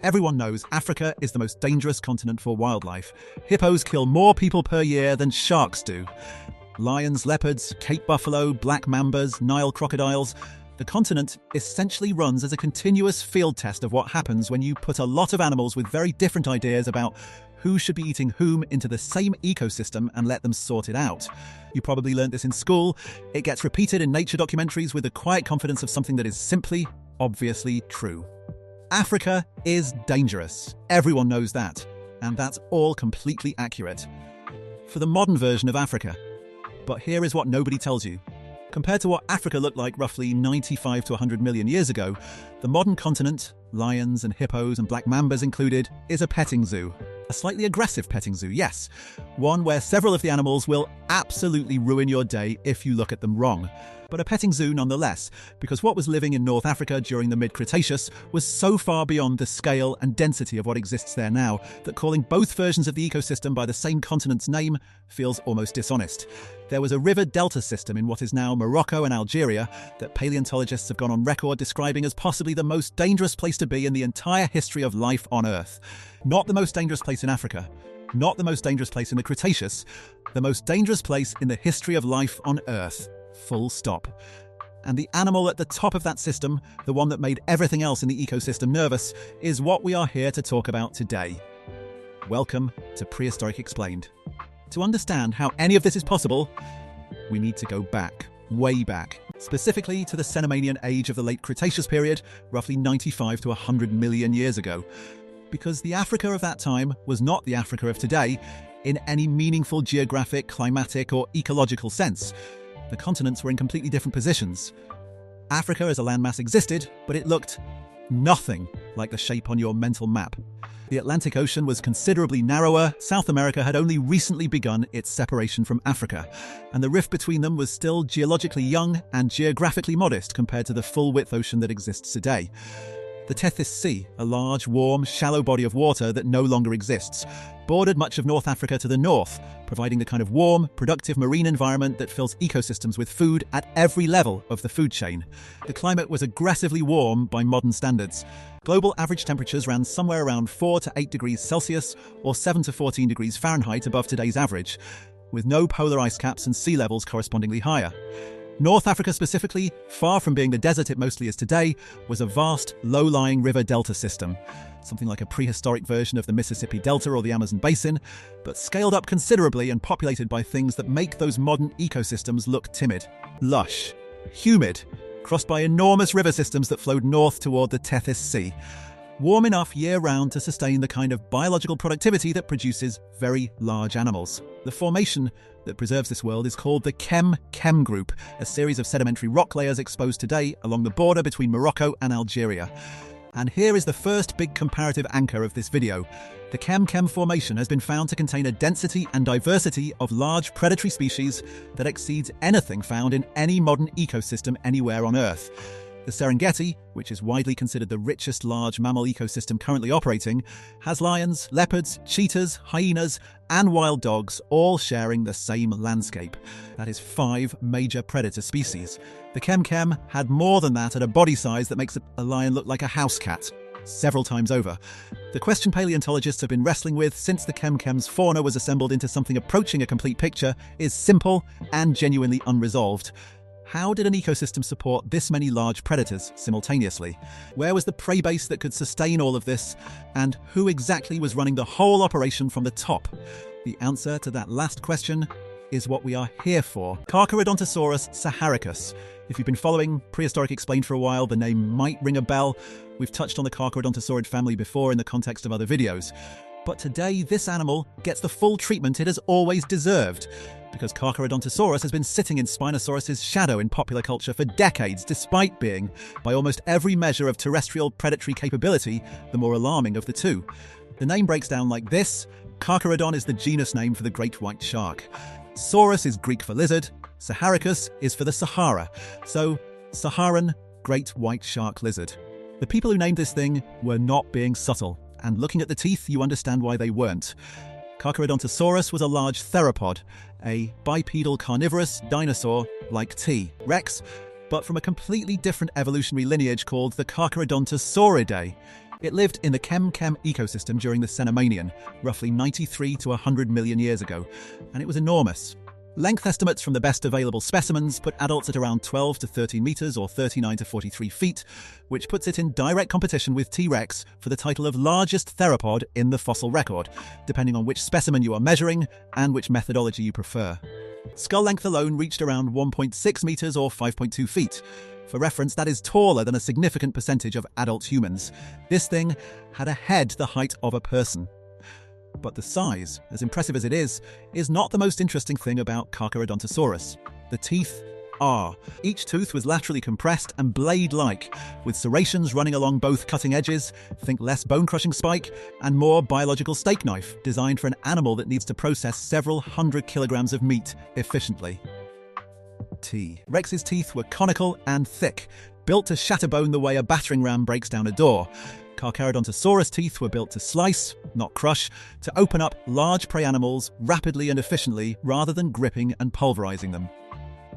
Everyone knows Africa is the most dangerous continent for wildlife. Hippos kill more people per year than sharks do. Lions, leopards, Cape buffalo, black mambas, Nile crocodiles. The continent essentially runs as a continuous field test of what happens when you put a lot of animals with very different ideas about who should be eating whom into the same ecosystem and let them sort it out. You probably learned this in school. It gets repeated in nature documentaries with the quiet confidence of something that is simply, obviously true. Africa is dangerous. Everyone knows that. And that's all completely accurate. For the modern version of Africa. But here is what nobody tells you. Compared to what Africa looked like roughly 95 to 100 million years ago, the modern continent, lions and hippos and black mambas included, is a petting zoo. A slightly aggressive petting zoo, yes. One where several of the animals will absolutely ruin your day if you look at them wrong. But a petting zoo nonetheless, because what was living in North Africa during the mid-Cretaceous was so far beyond the scale and density of what exists there now that calling both versions of the ecosystem by the same continent's name feels almost dishonest. There was a river delta system in what is now Morocco and Algeria that paleontologists have gone on record describing as possibly the most dangerous place to be in the entire history of life on Earth. Not the most dangerous place in Africa, not the most dangerous place in the Cretaceous, the most dangerous place in the history of life on Earth. Full stop. And the animal at the top of that system, the one that made everything else in the ecosystem nervous, is what we are here to talk about today. Welcome to Prehistoric Explained. To understand how any of this is possible, we need to go back, way back, specifically to the Cenomanian age of the late Cretaceous period, roughly 95 to 100 million years ago. Because the Africa of that time was not the Africa of today in any meaningful geographic, climatic, or ecological sense. The continents were in completely different positions. Africa as a landmass existed, but it looked nothing like the shape on your mental map. The Atlantic Ocean was considerably narrower, South America had only recently begun its separation from Africa, and the rift between them was still geologically young and geographically modest compared to the full-width ocean that exists today. The Tethys Sea, a large, warm, shallow body of water that no longer exists, bordered much of North Africa to the north, providing the kind of warm, productive marine environment that fills ecosystems with food at every level of the food chain. The climate was aggressively warm by modern standards. Global average temperatures ran somewhere around 4 to 8 degrees Celsius or 7 to 14 degrees Fahrenheit above today's average, with no polar ice caps and sea levels correspondingly higher. North Africa specifically, far from being the desert it mostly is today, was a vast, low-lying river delta system, something like a prehistoric version of the Mississippi Delta or the Amazon Basin, but scaled up considerably and populated by things that make those modern ecosystems look timid. Lush, humid, crossed by enormous river systems that flowed north toward the Tethys Sea. Warm enough year-round to sustain the kind of biological productivity that produces very large animals. The formation that preserves this world is called the Chem Group, a series of sedimentary rock layers exposed today along the border between Morocco and Algeria. And here is the first big comparative anchor of this video. The Chem Formation has been found to contain a density and diversity of large predatory species that exceeds anything found in any modern ecosystem anywhere on Earth. The Serengeti, which is widely considered the richest large mammal ecosystem currently operating, has lions, leopards, cheetahs, hyenas, and wild dogs all sharing the same landscape. That is 5 major predator species. The Chem had more than that at a body size that makes a lion look like a house cat, several times over. The question paleontologists have been wrestling with since the Chem's fauna was assembled into something approaching a complete picture is simple and genuinely unresolved. How did an ecosystem support this many large predators simultaneously? Where was the prey base that could sustain all of this? And who exactly was running the whole operation from the top? The answer to that last question is what we are here for. Carcharodontosaurus saharicus. If you've been following Prehistoric Explained for a while, the name might ring a bell. We've touched on the Carcharodontosaurid family before in the context of other videos. But today, this animal gets the full treatment it has always deserved, because Carcharodontosaurus has been sitting in Spinosaurus's shadow in popular culture for decades, despite being, by almost every measure of terrestrial predatory capability, the more alarming of the two. The name breaks down like this. Carcharodon is the genus name for the great white shark. Saurus is Greek for lizard. Saharicus is for the Sahara. So, Saharan great white shark lizard. The people who named this thing were not being subtle. And looking at the teeth, you understand why they weren't. Carcharodontosaurus was a large theropod, a bipedal carnivorous dinosaur like T. rex, but from a completely different evolutionary lineage called the Carcharodontosauridae. It lived in the Chem-Chem ecosystem during the Cenomanian, roughly 93 to 100 million years ago, and it was enormous. Length estimates from the best available specimens put adults at around 12 to 13 meters or 39 to 43 feet, which puts it in direct competition with T-Rex for the title of largest theropod in the fossil record, depending on which specimen you are measuring and which methodology you prefer. Skull length alone reached around 1.6 meters or 5.2 feet. For reference, that is taller than a significant percentage of adult humans. This thing had a head the height of a person. But the size, as impressive as it is not the most interesting thing about Carcharodontosaurus. The teeth are. Each tooth was laterally compressed and blade-like, with serrations running along both cutting edges, think less bone-crushing spike, and more biological steak knife, designed for an animal that needs to process several hundred kilograms of meat efficiently. Rex's teeth were conical and thick, built to shatter bone the way a battering ram breaks down a door. Carcharodontosaurus teeth were built to slice, not crush, to open up large prey animals rapidly and efficiently rather than gripping and pulverizing them.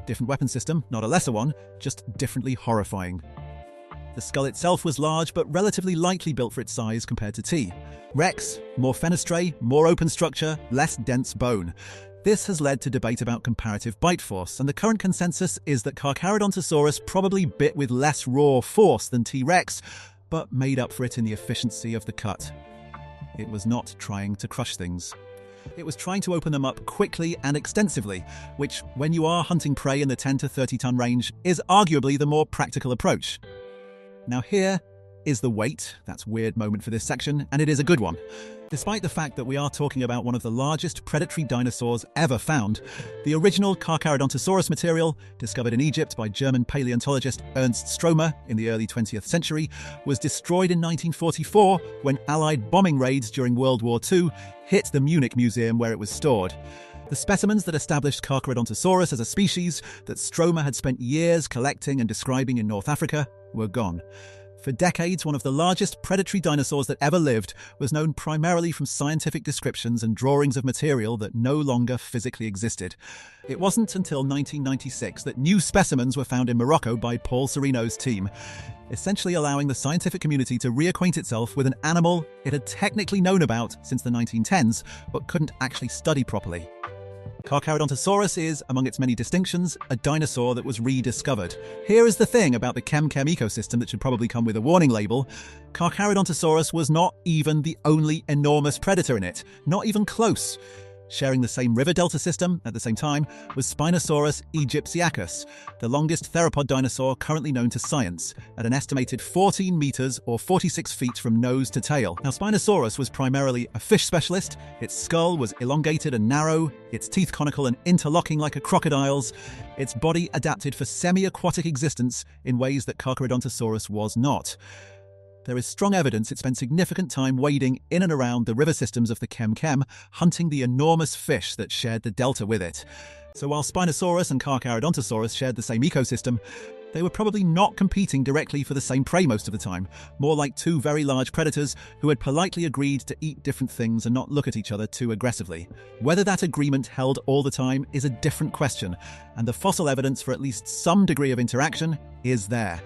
Different weapon system, not a lesser one, just differently horrifying. The skull itself was large but relatively lightly built for its size compared to T. Rex, more fenestrae, more open structure, less dense bone. This has led to debate about comparative bite force, and the current consensus is that Carcharodontosaurus probably bit with less raw force than T-Rex, but made up for it in the efficiency of the cut. It was not trying to crush things. It was trying to open them up quickly and extensively, which, when you are hunting prey in the 10 to 30 ton range, is arguably the more practical approach. Now here is the weight, that's weird moment for this section, and it is a good one. Despite the fact that we are talking about one of the largest predatory dinosaurs ever found, the original Carcharodontosaurus material, discovered in Egypt by German paleontologist Ernst Stromer in the early 20th century, was destroyed in 1944 when Allied bombing raids during World War II hit the Munich museum where it was stored. The specimens that established Carcharodontosaurus as a species that Stromer had spent years collecting and describing in North Africa were gone. For decades, one of the largest predatory dinosaurs that ever lived was known primarily from scientific descriptions and drawings of material that no longer physically existed. It wasn't until 1996 that new specimens were found in Morocco by Paul Sereno's team, essentially allowing the scientific community to reacquaint itself with an animal it had technically known about since the 1910s, but couldn't actually study properly. Carcharodontosaurus is, among its many distinctions, a dinosaur that was rediscovered. Here is the thing about the Chem-Chem ecosystem that should probably come with a warning label. Carcharodontosaurus was not even the only enormous predator in it, not even close. Sharing the same river delta system at the same time was Spinosaurus aegyptiacus, the longest theropod dinosaur currently known to science, at an estimated 14 meters or 46 feet from nose to tail. Now, Spinosaurus was primarily a fish specialist. Its skull was elongated and narrow, its teeth conical and interlocking like a crocodile's, its body adapted for semi-aquatic existence in ways that Carcharodontosaurus was not. There is strong evidence it spent significant time wading in and around the river systems of the Chem-Chem, hunting the enormous fish that shared the delta with it. So while Spinosaurus and Carcharodontosaurus shared the same ecosystem, they were probably not competing directly for the same prey most of the time, more like two very large predators who had politely agreed to eat different things and not look at each other too aggressively. Whether that agreement held all the time is a different question, and the fossil evidence for at least some degree of interaction is there.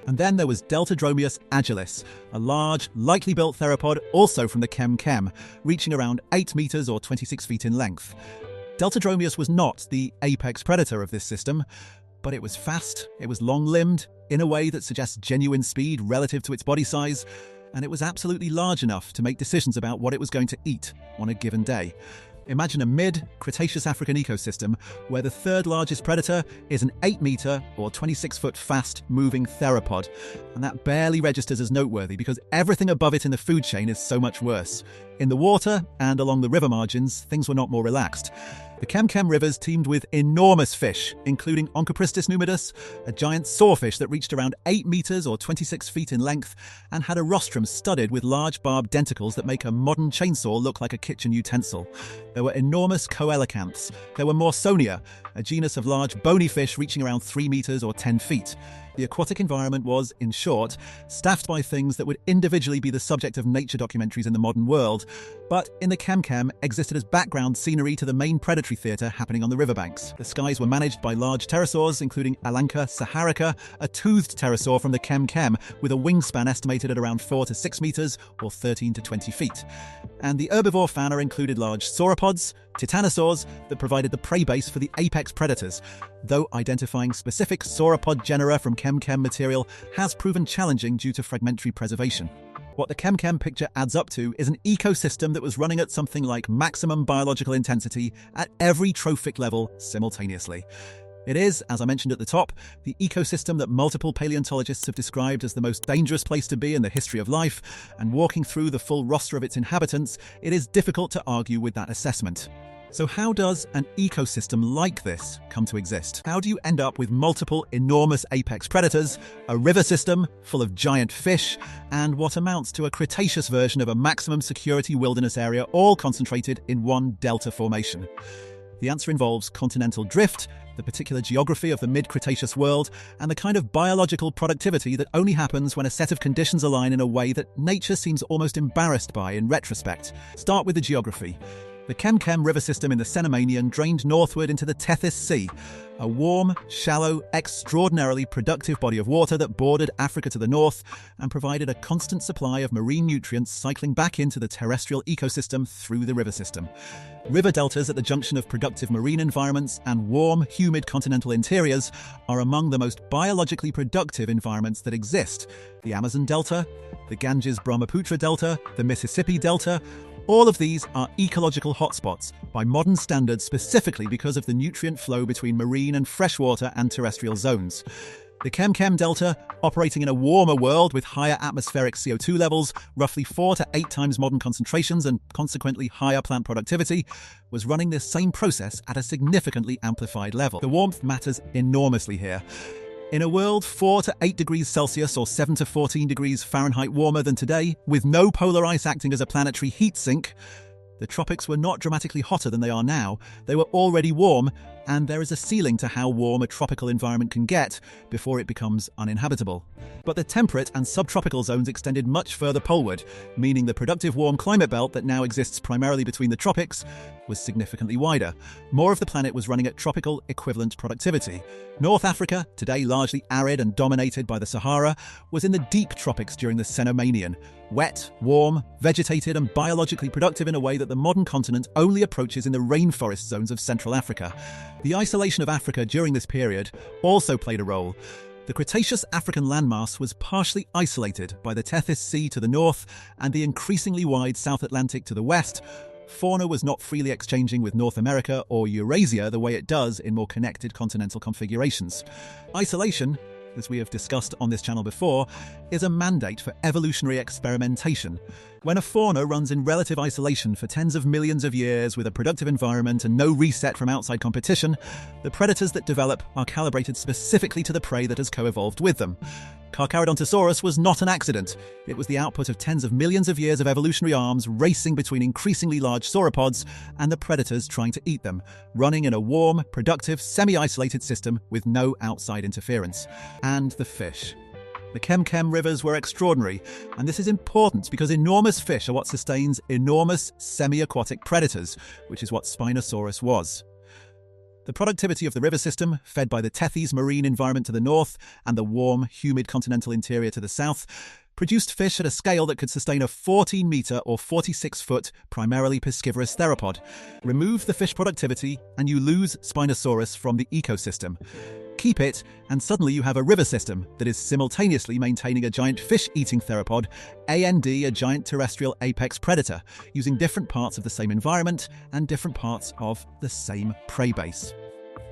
And then there was Deltadromeus agilis, a large, lightly built theropod also from the Chem-Chem, reaching around 8 meters or 26 feet in length. Deltadromeus was not the apex predator of this system, but it was fast, it was long-limbed, in a way that suggests genuine speed relative to its body size, and it was absolutely large enough to make decisions about what it was going to eat on a given day. Imagine a mid-Cretaceous African ecosystem where the third largest predator is an 8-meter or 26-foot fast-moving theropod, and that barely registers as noteworthy because everything above it in the food chain is so much worse. In the water and along the river margins, things were not more relaxed. The Chem-Chem rivers teemed with enormous fish, including Onchopristis numidus, a giant sawfish that reached around 8 meters or 26 feet in length and had a rostrum studded with large barbed denticles that make a modern chainsaw look like a kitchen utensil. There were enormous coelacanths. There were Morsonia, a genus of large bony fish reaching around 3 meters or 10 feet. The aquatic environment was, in short, staffed by things that would individually be the subject of nature documentaries in the modern world, but in the Kem existed as background scenery to the main predatory theatre happening on the riverbanks. The skies were managed by large pterosaurs, including Alanca saharica, a toothed pterosaur from the Kem, with a wingspan estimated at around 4 to 6 meters or 13 to 20 feet. And the herbivore fauna included large sauropods, titanosaurs that provided the prey base for the apex predators, though identifying specific sauropod genera from Kem material has proven challenging due to fragmentary preservation. What the Kem picture adds up to is an ecosystem that was running at something like maximum biological intensity at every trophic level simultaneously. It is, as I mentioned at the top, the ecosystem that multiple paleontologists have described as the most dangerous place to be in the history of life, and walking through the full roster of its inhabitants, it is difficult to argue with that assessment. So how does an ecosystem like this come to exist? How do you end up with multiple enormous apex predators, a river system full of giant fish, and what amounts to a Cretaceous version of a maximum security wilderness area all concentrated in one delta formation? The answer involves continental drift, the particular geography of the mid-Cretaceous world, and the kind of biological productivity that only happens when a set of conditions align in a way that nature seems almost embarrassed by in retrospect. Start with the geography. The Kem river system in the Cenomanian drained northward into the Tethys Sea, a warm, shallow, extraordinarily productive body of water that bordered Africa to the north and provided a constant supply of marine nutrients cycling back into the terrestrial ecosystem through the river system. River deltas at the junction of productive marine environments and warm, humid continental interiors are among the most biologically productive environments that exist. The Amazon Delta, the Ganges-Brahmaputra Delta, the Mississippi Delta, all of these are ecological hotspots by modern standards specifically because of the nutrient flow between marine and freshwater and terrestrial zones. The Kem Delta, operating in a warmer world with higher atmospheric CO2 levels, roughly 4 to 8 times modern concentrations and consequently higher plant productivity, was running this same process at a significantly amplified level. The warmth matters enormously here. In a world 4 to 8 degrees Celsius or 7 to 14 degrees Fahrenheit warmer than today, with no polar ice acting as a planetary heat sink, the tropics were not dramatically hotter than they are now. They were already warm, and there is a ceiling to how warm a tropical environment can get before it becomes uninhabitable. But the temperate and subtropical zones extended much further poleward, meaning the productive warm climate belt that now exists primarily between the tropics was significantly wider. More of the planet was running at tropical equivalent productivity. North Africa, today largely arid and dominated by the Sahara, was in the deep tropics during the Cenomanian, wet, warm, vegetated and biologically productive in a way that the modern continent only approaches in the rainforest zones of Central Africa. The isolation of Africa during this period also played a role. The Cretaceous African landmass was partially isolated by the Tethys Sea to the north and the increasingly wide South Atlantic to the west. Fauna was not freely exchanging with North America or Eurasia the way it does in more connected continental configurations. Isolation, as we have discussed on this channel before, is a mandate for evolutionary experimentation. When a fauna runs in relative isolation for tens of millions of years with a productive environment and no reset from outside competition, the predators that develop are calibrated specifically to the prey that has co-evolved with them. Carcharodontosaurus was not an accident. It was the output of tens of millions of years of evolutionary arms racing between increasingly large sauropods and the predators trying to eat them, running in a warm, productive, semi-isolated system with no outside interference. And the fish. The Kem rivers were extraordinary, and this is important because enormous fish are what sustains enormous semi-aquatic predators, which is what Spinosaurus was. The productivity of the river system, fed by the Tethys marine environment to the north and the warm, humid continental interior to the south, produced fish at a scale that could sustain a 14-meter or 46-foot, primarily piscivorous theropod. Remove the fish productivity and you lose Spinosaurus from the ecosystem. Keep it, and suddenly you have a river system that is simultaneously maintaining a giant fish-eating theropod and a giant terrestrial apex predator, using different parts of the same environment and different parts of the same prey base.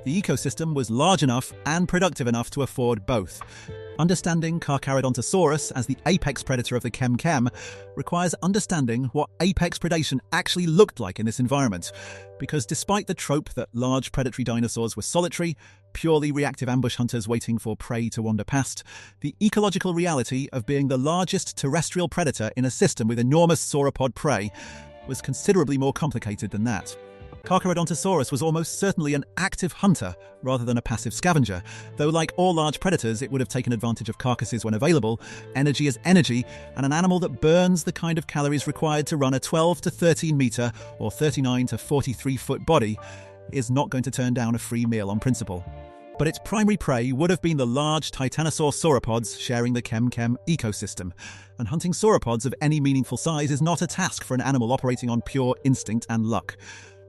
The ecosystem was large enough and productive enough to afford both. Understanding Carcharodontosaurus as the apex predator of the Kem requires understanding what apex predation actually looked like in this environment, because despite the trope that large predatory dinosaurs were solitary, purely reactive ambush hunters waiting for prey to wander past, the ecological reality of being the largest terrestrial predator in a system with enormous sauropod prey was considerably more complicated than that. Carcharodontosaurus was almost certainly an active hunter rather than a passive scavenger, though like all large predators it would have taken advantage of carcasses when available. Energy is energy, and an animal that burns the kind of calories required to run a 12 to 13 metre or 39 to 43 foot body is not going to turn down a free meal on principle. But its primary prey would have been the large titanosaur sauropods sharing the chem-chem ecosystem, and hunting sauropods of any meaningful size is not a task for an animal operating on pure instinct and luck.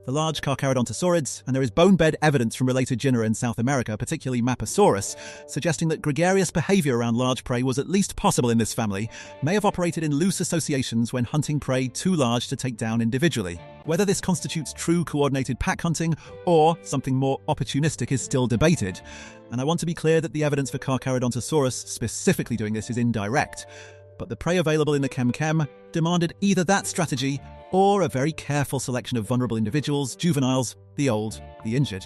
The large Carcharodontosaurids, and there is bone-bed evidence from related genera in South America, particularly Mappasaurus, suggesting that gregarious behaviour around large prey was at least possible in this family, may have operated in loose associations when hunting prey too large to take down individually. Whether this constitutes true coordinated pack hunting or something more opportunistic is still debated, and I want to be clear that the evidence for Carcharodontosaurus specifically doing this is indirect. But the prey available in the chem-chem demanded either that strategy or a very careful selection of vulnerable individuals, juveniles, the old, the injured.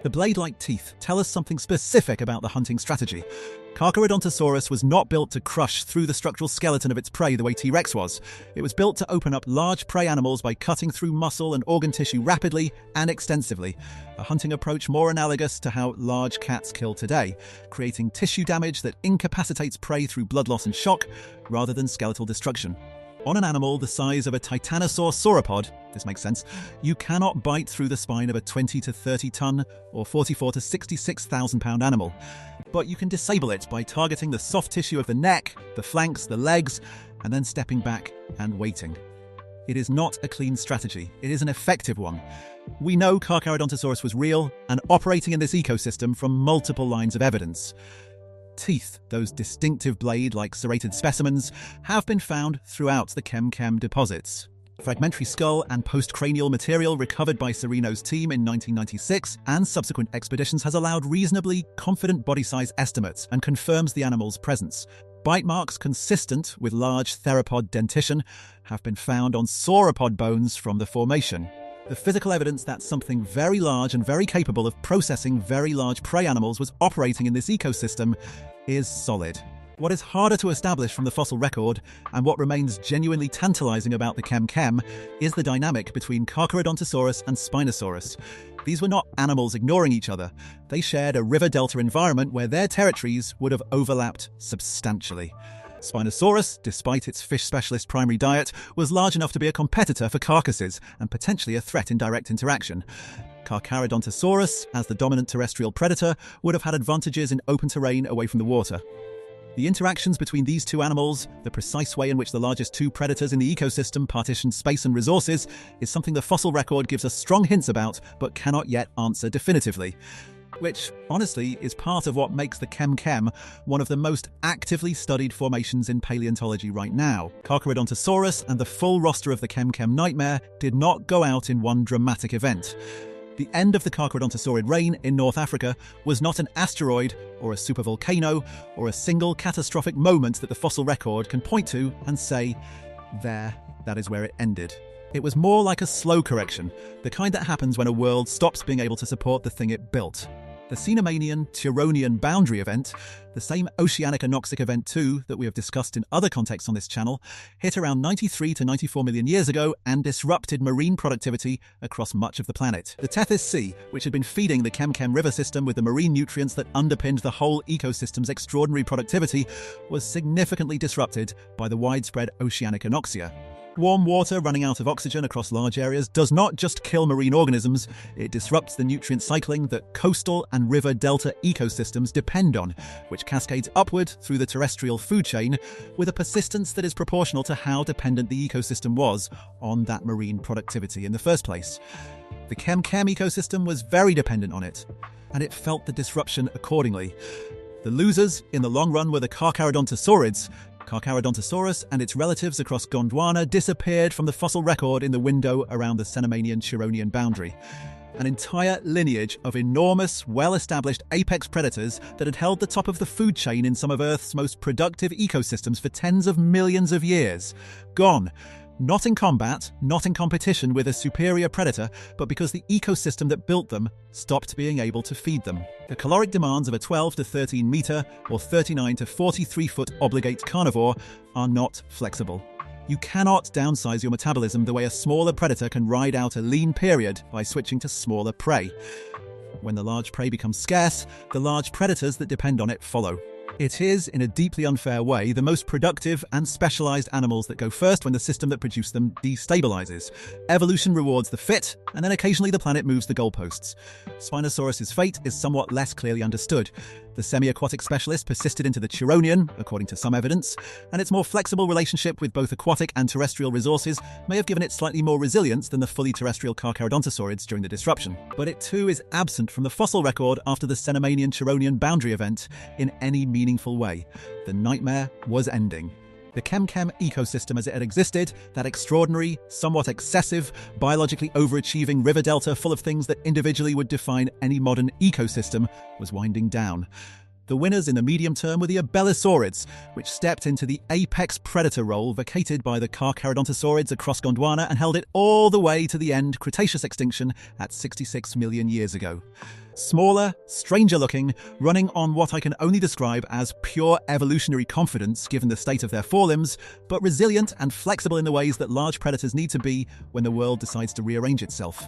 The blade-like teeth tell us something specific about the hunting strategy. Carcharodontosaurus was not built to crush through the structural skeleton of its prey the way T-Rex was. It was built to open up large prey animals by cutting through muscle and organ tissue rapidly and extensively, a hunting approach more analogous to how large cats kill today, creating tissue damage that incapacitates prey through blood loss and shock rather than skeletal destruction. On an animal the size of a titanosaur sauropod, this makes sense, you cannot bite through the spine of a 20 to 30 ton or 44 to 66,000 pound animal. But you can disable it by targeting the soft tissue of the neck, the flanks, the legs, and then stepping back and waiting. It is not a clean strategy, it is an effective one. We know Carcharodontosaurus was real and operating in this ecosystem from multiple lines of evidence. Teeth, those distinctive blade-like serrated specimens, have been found throughout the chem-chem deposits. Fragmentary skull and postcranial material recovered by Serino's team in 1996 and subsequent expeditions has allowed reasonably confident body size estimates and confirms the animal's presence. Bite marks consistent with large theropod dentition have been found on sauropod bones from the formation. The physical evidence that something very large and very capable of processing very large prey animals was operating in this ecosystem is solid. What is harder to establish from the fossil record, and what remains genuinely tantalizing about the chem-chem, is the dynamic between Carcharodontosaurus and Spinosaurus. These were not animals ignoring each other. They shared a river delta environment where their territories would have overlapped substantially. Spinosaurus, despite its fish specialist primary diet, was large enough to be a competitor for carcasses and potentially a threat in direct interaction. Carcharodontosaurus, as the dominant terrestrial predator, would have had advantages in open terrain away from the water. The interactions between these two animals, the precise way in which the largest two predators in the ecosystem partitioned space and resources, is something the fossil record gives us strong hints about but cannot yet answer definitively. Which, honestly, is part of what makes the chem-chem one of the most actively studied formations in paleontology right now. Carcharodontosaurus and the full roster of the chem-chem nightmare did not go out in one dramatic event. The end of the Carcharodontosaurid reign in North Africa was not an asteroid or a supervolcano or a single catastrophic moment that the fossil record can point to and say, there, that is where it ended. It was more like a slow correction, the kind that happens when a world stops being able to support the thing it built. The Cenomanian-Turonian boundary event, the same oceanic anoxic event too that we have discussed in other contexts on this channel, hit around 93 to 94 million years ago and disrupted marine productivity across much of the planet. The Tethys Sea, which had been feeding the chem-chem river system with the marine nutrients that underpinned the whole ecosystem's extraordinary productivity, was significantly disrupted by the widespread oceanic anoxia. Warm water running out of oxygen across large areas does not just kill marine organisms, it disrupts the nutrient cycling that coastal and river delta ecosystems depend on, which cascades upward through the terrestrial food chain with a persistence that is proportional to how dependent the ecosystem was on that marine productivity in the first place. The chem-chem ecosystem was very dependent on it, and it felt the disruption accordingly. The losers in the long run were the Carcharodontosaurids. Carcharodontosaurus and its relatives across Gondwana disappeared from the fossil record in the window around the Cenomanian-Turonian boundary. An entire lineage of enormous, well-established apex predators that had held the top of the food chain in some of Earth's most productive ecosystems for tens of millions of years. Gone. Not in combat, not in competition with a superior predator, but because the ecosystem that built them stopped being able to feed them. The caloric demands of a 12 to 13 metre or 39 to 43 foot obligate carnivore are not flexible. You cannot downsize your metabolism the way a smaller predator can ride out a lean period by switching to smaller prey. When the large prey becomes scarce, the large predators that depend on it follow. It is, in a deeply unfair way, the most productive and specialized animals that go first when the system that produced them destabilizes. Evolution rewards the fit, and then occasionally the planet moves the goalposts. Spinosaurus's fate is somewhat less clearly understood. The semi-aquatic specialist persisted into the Chironian, according to some evidence, and its more flexible relationship with both aquatic and terrestrial resources may have given it slightly more resilience than the fully terrestrial Carcharodontosaurids during the disruption. But it too is absent from the fossil record after the Cenomanian-Chironian boundary event in any meaningful way. The nightmare was ending. The Chem-Chem ecosystem as it had existed, that extraordinary, somewhat excessive, biologically overachieving river delta full of things that individually would define any modern ecosystem, was winding down. The winners in the medium term were the Abelisaurids, which stepped into the apex predator role vacated by the Carcharodontosaurids across Gondwana and held it all the way to the end Cretaceous extinction at 66 million years ago. Smaller, stranger-looking, running on what I can only describe as pure evolutionary confidence given the state of their forelimbs, but resilient and flexible in the ways that large predators need to be when the world decides to rearrange itself.